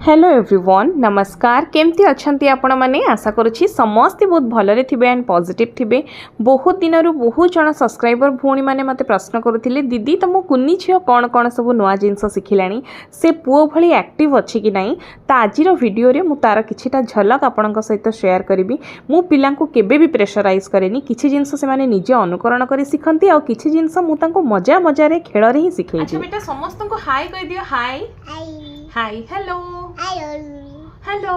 Hello everyone नमस्कार केमती अच्छंती आपण माने आशा करुछि समस्ते बहुत भलरे थिबे एंड पॉजिटिव थिबे। बहुत दिन रु बहुत जन सब्सक्राइबर भूणी माने मते प्रश्न करुथिले दीदी तुम कुन्नी झियो कौन कौन सब नुआ जिनस शिखिलानी से पुओ भली एक्टिव अछि कि नाही ता आजिर वीडियो रे मु तार किछिटा झलक आपणक सहित शेयर करिवि। मु पिलांको केबे भी प्रेशराइज करेनी किछि जिनस से माने निजे अनुकरण करी सिखंती आ किछि जिनस मु तांको मजा मजा रे खेल रे ही सिखै छी। अच्छा बेटा समस्त को हाय कह दियो। हाय हाय हेलो हेलो।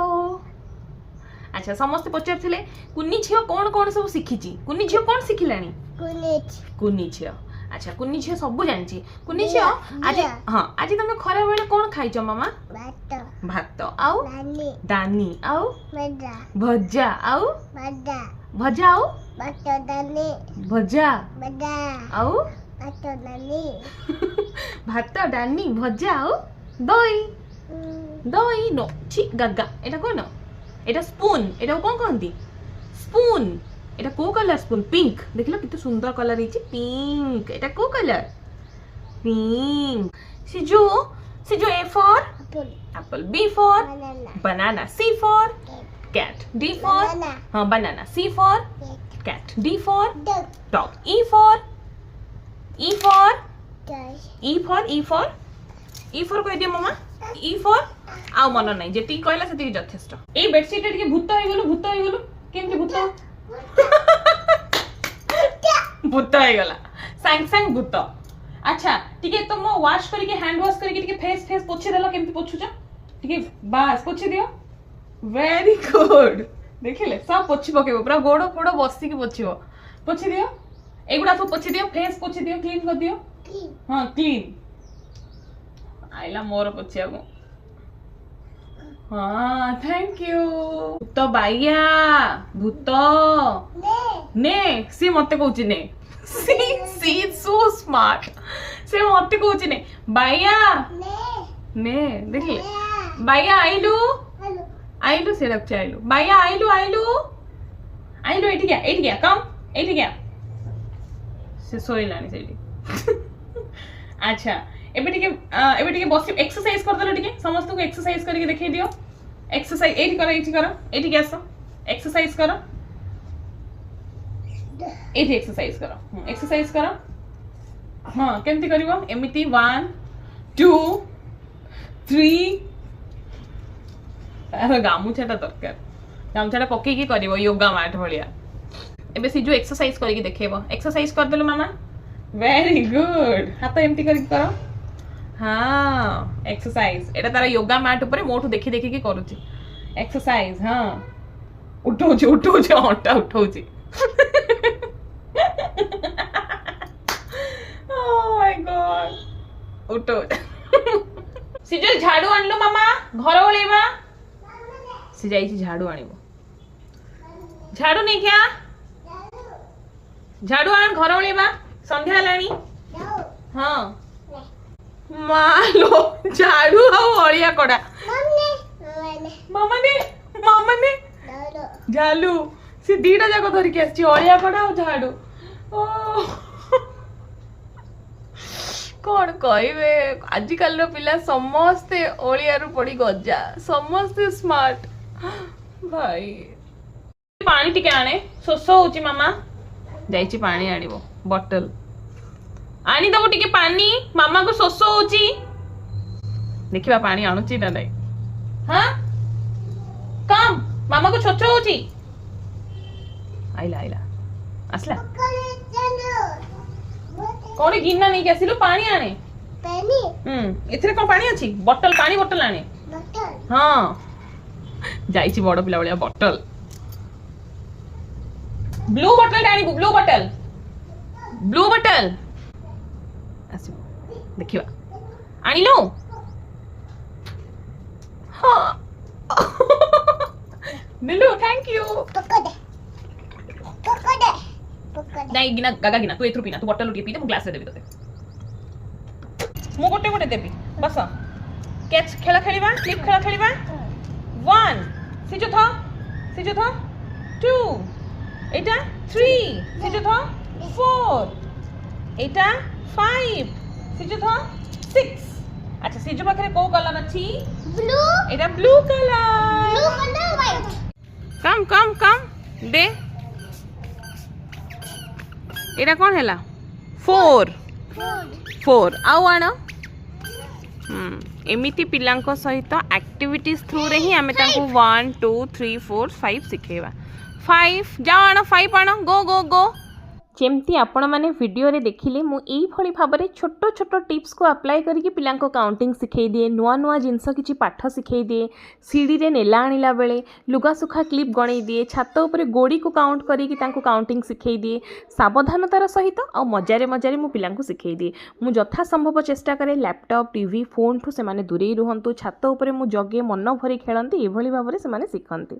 अच्छा समस्त पचार थिले कुन्नी झियो कौन कौन सब शिखिची कुन्नी झियो कौन शिखिलानी कुन्नी झियो। अच्छा कुन्नी झियो सब जानची कुन्नी झियो। आज हां आज तुम खरा बेले कौन खाइचो मामा? भात भात आउ दानी आउ भजा आउ भजा आउ भजा आउ भात दानी भजा आउ दही दही नो छि गग्गा एटा कोन एटा स्पून एटा कोन कहंती स्पून एटा को कलर स्पून पिंक देखलो किते सुंदर कलर हिची पिंक एटा को कलर पिंक। सिजो A for apple B for banana C for cat D for हां banana C for cat D for dog E for कह दियो मामा ई फॉर आउ मन नाही जेती कहला सेती यथेष्ट। ए बेडशीट रे भूत होई गेलु केमती भूत भूत होई गला सांग भूत। अच्छा टिके तुम वॉश करके हैंड वॉश करके टिके फेस पोछि देलो केमती पोछुछ टिके बस पोछि दियो वेरी गुड। देखिले सब पोछि पकेबो पूरा गोड़ो फोड़ो बसी के पोछिबो पोछि दियो एगुडा सब पोछि दियो फेस पोछि दियो क्लीन कर दियो हां क्लीन आइला मोर पोछिया को हाँ थैंक यू। भूत बाइया भूत ने सी मते कहूची ने सी सो स्मार्ट से मते कहूची ने बाइया ने देखिए बाइया आइलू से रख आइलू बाइया आइलू एठी क्या कम एठी क्या से सोइलानी सेठी। अच्छा एबे टिके बस एक्सरसाइज कर दलो टिके समस्त को एक्सरसाइज करके देखै दियो एक्सरसाइज एठी करो एठी आसो एक्सरसाइज करो एठी एक्सरसाइज करो हां केमती करबो एमिति 1 2 3 तार गामुछाटा दरकार गामुछाटा पक्की की करबो योगा मैट भलिया। एबे सिजो एक्सरसाइज करके देखेबो एक्सरसाइज कर देलो मामा वेरी गुड हाथ एमती करके करो हाँ एक्सरसाइज एटा तारा योगा मैट ऊपर मोठू देखि के करूची एक्सरसाइज हाँ उठौची अंटा उठौची ओह माय गॉड उठो सिजल झाड़ू आनलो मामा घर ओळेबा से जाईची झाड़ू आनिबो झाड़ू नहीं क्या झाड़ू आन घर ओळेबा संध्या लानी हाँ मालो झाड़ू आउ अलिया कड़ा मामा ने झालू से दीटा जाक धरिक आसी अलिया कड़ा और झाड़ू कौन कहबे आजिकल पिला समस्ते ओलिया पड़ी गजा समस्ते स्मार्ट भाई। पानी टिके आने शोष होची मामा जाइची पानी आनिबो बॉटल आनी दबो टिके पानी मामा को शोष होची देखिबा पानी आणुची ना नहीं हां कम मामा को छोछो होची आइला असला कोनी गिन्ना नहीं कैसिलो पानी आने इथरे कोन पानी अछि बॉटल पानी बॉटल आने हां जाईची बड़ पिला बलिया बॉटल ब्लू बॉटल आनी ब्लू बॉटल देखिवा आनिलो हाँ निलू थैंक यू नहीं गिना गागा गिना तू एथरु पीना तू बॉटल उठी पीते मु ग्लास रे देबी तते मु गोटे देबी बस कैच खेला खेलिबा क्लिप खेला खेलिबा 1 सिजो था 2 एटा 3 सिजो था 4 एटा 5 सिजो था 6 अच्छा सिजु पाखे को कलर अच्छी ब्लू एटा ब्लू कलर व्हाइट कम कम कम दे एटा कौन हैला 4 4 आउ आण एमिति पिलांको सहित एक्टिविटीज थ्रू रे ही आमे तांको 1 2 3 4 5 सिखेबा 5 जाओ आण 5 आण गो गो गो जेमती आपण माने वीडियो रे देखिले मु एई भली भाबरे छोटो छोटो टिप्स को अप्लाई करके पिलांको काउंटिंग सिखै दिए नुआ नुआ जिंस किछि पाठ सिखै दिए सीढ़ी रे नेला आनिला बेले लुगा सुखा क्लिप गणै दिए छात ऊपर गोड़ी को काउंट करके तांको काउंटिंग सिखै दिए सावधानतार सहित आ मजारे मजारे मु पिलांको सिखै दिए मु यथा संभव चेष्टा करे लैपटॉप टीवी फोन ठु से माने दूरे रुहंतु छात ऊपर मु जगे मन भरी खेलंती ए भली भाबरे से माने सिखंती।